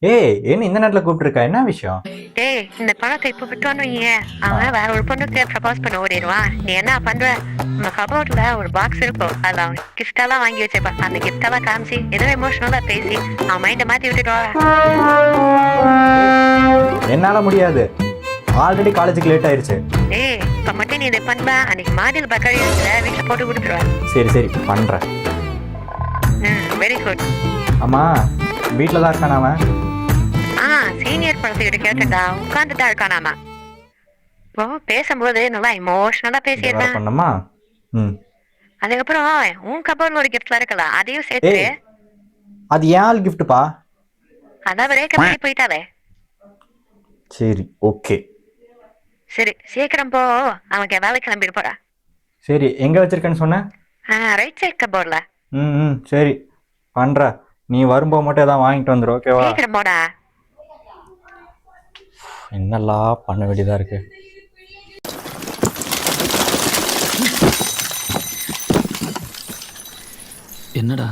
ஏய், என்ன இந்த நேரத்துல கூப்பிட்டுருக்கா? என்ன விஷயம்? டேய், இந்த பணத்தை இப்ப விட்டோன்னு வையே, அவன் வேற ஒரு பொண்ணுக்கு ப்ரப்போஸ் பண்ண ஓடிடுவான். நீ என்ன பண்ற? நம்ம கபோர்ட்ல ஒரு பாக்ஸ் இருக்கும், அதுல அவன் கிஃப்ட் எல்லாம் வாங்கி வச்சிருப்பான். அந்த கிஃப்ட் எல்லாம் காமிச்சு ஏதோ எமோஷனலா பேசி அவன் மைண்ட மாத்தி விட்டுடுவா. என்னால முடியாது, ஆல்ரெடி காலேஜுக்கு லேட் ஆயிருச்சு. டேய், இப்ப மட்டும் நீ இதை பண்ண, அன்னைக்கு மாடியில் பக்கரி வீட்டுல போட்டு கொடுத்துருவேன். சரி சரி பண்றேன். Very good. ஆமா, வீட்டில் தான் இருக்கானா அவன்? சீனியர் படத்துக்கிட்ட கேட்டுடா, உட்காந்துட்டா இருக்கானாமா. இப்போ பேசும்போது நல்லா எமோஷனலா பேசிடுறேன். பண்ணமா. அதுக்கப்புறம் உன் கபோர்ட்ல ஒரு கிஃப்ட்லாம் இருக்கலாம், அதையும் சேர்த்து. அது ஏன் கிஃப்ட்பா? அதான் பிரேக்கப் பண்ணி போயிட்டாலே. சரி ஓகே. சரி சீக்கிரம் போ, அவனுக்கு வேலை கிளம்பிட்டு போறா. சரி, எங்க வச்சிருக்கேன்னு சொன்ன? ரைட் சைட் கபோர்ட்ல. சரி பண்ற. நீ வரும்போது மட்டும் ஏதாவது வாங்கிட்டு வந்துரு, ஓகேவா? சீக்கிரம் போடா. என்னெல்லாம் பண்ண வேண்டியதா இருக்கு. என்னடா